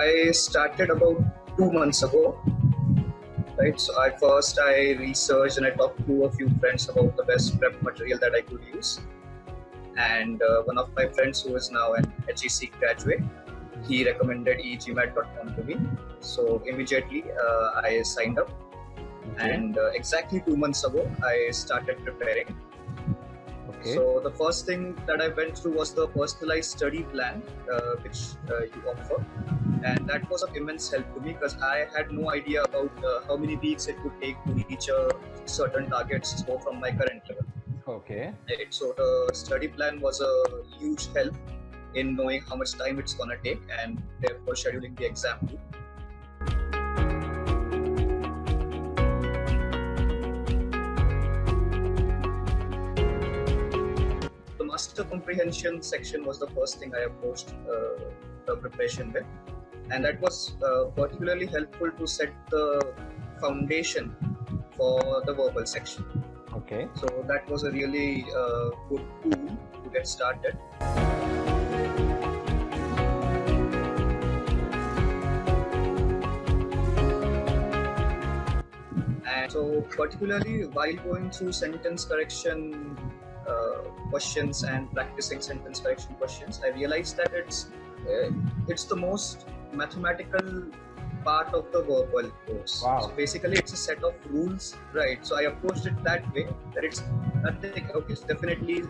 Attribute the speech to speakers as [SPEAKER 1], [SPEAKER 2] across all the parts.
[SPEAKER 1] I started about 2 months ago, right? So I researched and I talked to a few friends about the best prep material that I could use. And one of my friends who is now an HEC graduate, he recommended e-GMAT.com to me. So immediately I signed up.
[SPEAKER 2] Okay.
[SPEAKER 1] And exactly 2 months ago, I started preparing.
[SPEAKER 2] Okay.
[SPEAKER 1] So the first thing that I went through was the personalized study plan, which you offer. And that was of immense help to me because I had no idea about how many weeks it would take to reach a certain targets so from my current level.
[SPEAKER 2] Okay.
[SPEAKER 1] Right? So the study plan was a huge help in knowing how much time it's going to take and therefore scheduling the exam too. The master comprehension section was the first thing I approached the preparation with, and that was particularly helpful to set the foundation for the verbal section.
[SPEAKER 2] Okay.
[SPEAKER 1] So that was a really good tool to get started. And so particularly while going through sentence correction questions and practicing sentence correction questions, I realized that it's the most mathematical part of the verbal course.
[SPEAKER 2] Wow.
[SPEAKER 1] So basically it's a set of rules, right? So I approached it that way, that it's nothing, okay, so definitely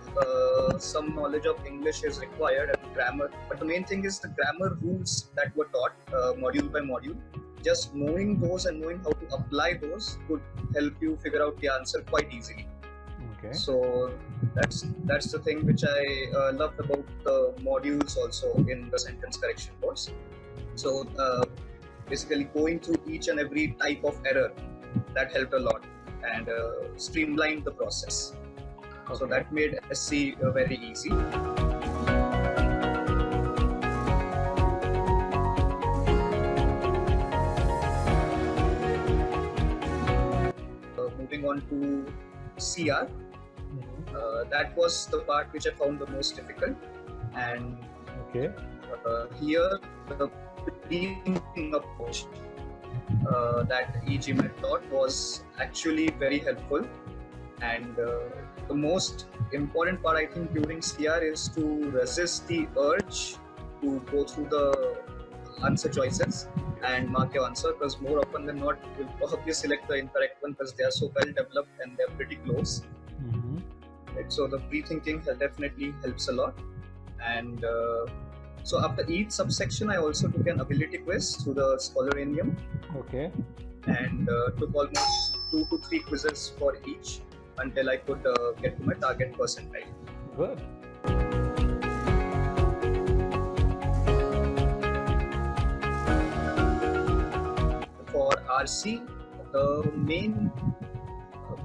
[SPEAKER 1] some knowledge of English is required and grammar, but the main thing is the grammar rules that were taught module by module. Just knowing those and knowing how to apply those could help you figure out the answer quite easily.
[SPEAKER 2] Okay.
[SPEAKER 1] So that's the thing which I loved about the modules also in the sentence correction course. So basically going through each and every type of error, that helped a lot and streamlined the process.
[SPEAKER 2] Okay.
[SPEAKER 1] So that made SC very easy. Moving on to CR, that was the part which I found the most difficult, and
[SPEAKER 2] Okay.
[SPEAKER 1] here the pre-thinking approach that e-GMAT taught was actually very helpful, and the most important part I think during CR is to resist the urge to go through the answer choices and mark your answer, because more often than not you'll probably select the incorrect one because they are so well developed and they're pretty close. Right? So the pre-thinking definitely helps a lot. And so after each subsection I also took an ability quiz through the Scholaranium,
[SPEAKER 2] Okay.
[SPEAKER 1] and took almost 2 to 3 quizzes for each until I could get to my target percentile.
[SPEAKER 2] Good.
[SPEAKER 1] For RC, the main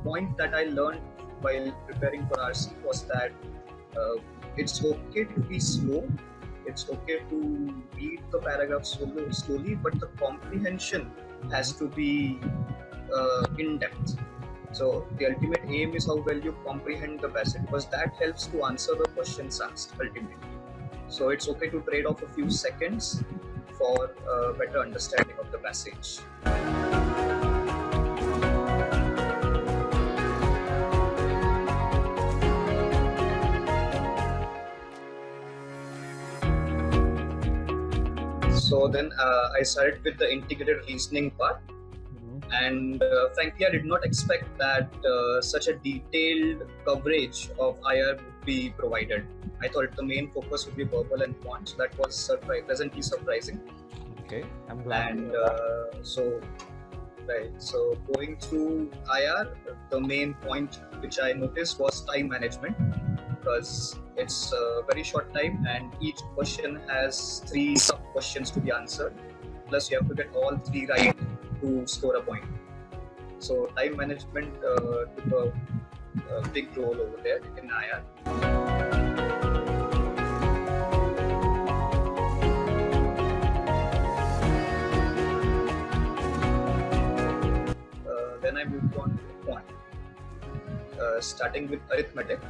[SPEAKER 1] point that I learned while preparing for RC was that it's okay to be slow, it's okay to read the paragraph slowly, but the comprehension has to be in depth. So the ultimate aim is how well you comprehend the passage, because that helps to answer the questions asked ultimately. So it's okay to trade off a few seconds for a better understanding of the passage. So then I started with the integrated reasoning part, and frankly I did not expect that such a detailed coverage of IR would be provided. I thought the main focus would be verbal and quant, so that was pleasantly surprising.
[SPEAKER 2] Okay, I'm glad.
[SPEAKER 1] And so going through IR, the main point which I noticed was time management, because it's a very short time and each question has 3 sub questions to be answered, plus you have to get all 3 right to score a point. So time management took a big role over there in IR. Then I moved on to quant, starting with arithmetic.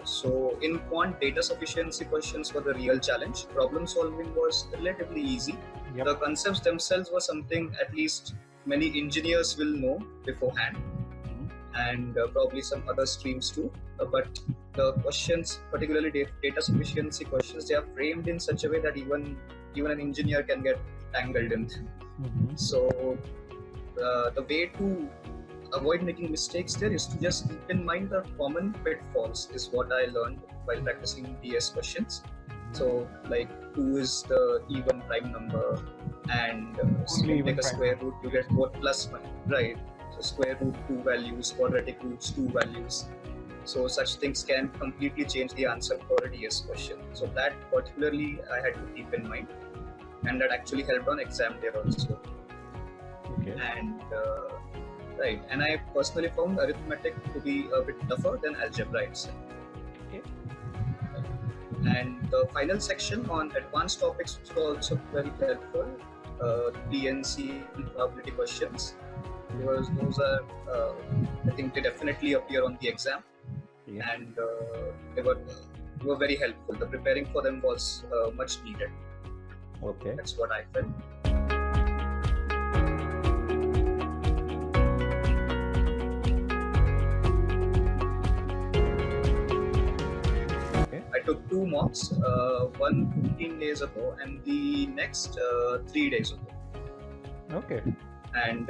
[SPEAKER 1] So in quant, data sufficiency questions were the real challenge. Problem solving was relatively easy.
[SPEAKER 2] Yep.
[SPEAKER 1] The concepts themselves were something at least many engineers will know beforehand, and probably some other streams too. But the questions, particularly data sufficiency questions, they are framed in such a way that even an engineer can get tangled in them. So the way to avoid making mistakes there is to just keep in mind the common pitfalls, is what I learned while practicing DS questions. So like 2 is the even prime number, and so you take a square root, you get both plus 1, right? So square root 2 values, quadratic roots 2 values. So such things can completely change the answer for a DS question. So that particularly I had to keep in mind, and that actually helped on exam day also.
[SPEAKER 2] Okay.
[SPEAKER 1] And right, and I personally found arithmetic to be a bit tougher than algebra itself.
[SPEAKER 2] Okay.
[SPEAKER 1] And the final section on advanced topics was also very helpful. PNC and probability questions, because those are, I think they definitely appear on the exam, and they were very helpful. The preparing for them was much needed.
[SPEAKER 2] Okay.
[SPEAKER 1] That's what I felt. I took 2 mocks, one 15 days ago and the next 3 days ago.
[SPEAKER 2] Okay.
[SPEAKER 1] And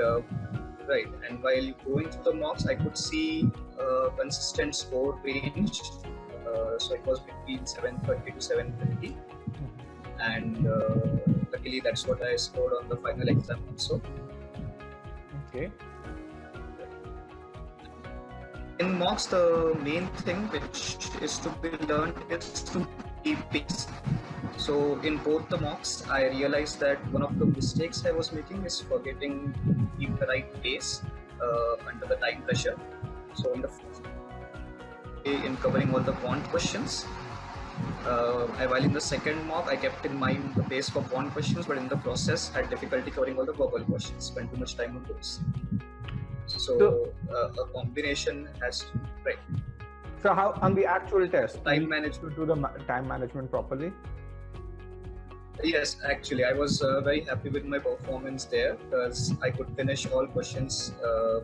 [SPEAKER 1] right, and while going through the mocks, I could see a consistent score range. So it was between 730 to 750, and luckily that's what I scored on the final exam also.
[SPEAKER 2] Okay.
[SPEAKER 1] In mocks, the main thing which is to be learned is to keep pace. So in both the mocks, I realized that one of the mistakes I was making is forgetting to keep the right pace under the time pressure. So in the first day, in covering all the quant questions, while in the second mock, I kept in mind the pace for quant questions, but in the process, had difficulty covering all the verbal questions. Spent too much time on those. So a combination has to, right.
[SPEAKER 2] So how on the actual test,
[SPEAKER 1] time management,
[SPEAKER 2] to do the time management properly?
[SPEAKER 1] Yes, actually, I was very happy with my performance there, because I could finish all questions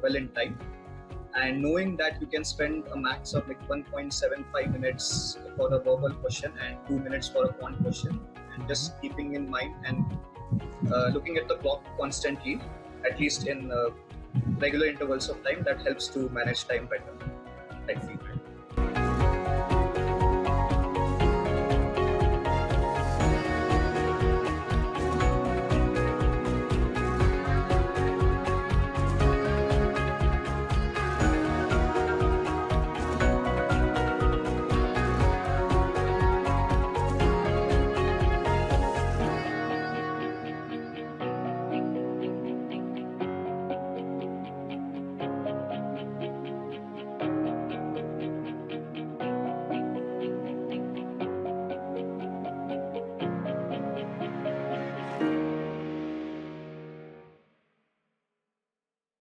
[SPEAKER 1] well in time. And knowing that you can spend a max of like 1.75 minutes for a verbal question and 2 minutes for a quant question, and just keeping in mind and looking at the clock constantly, at least in regular intervals of time, that helps to manage time better, I feel.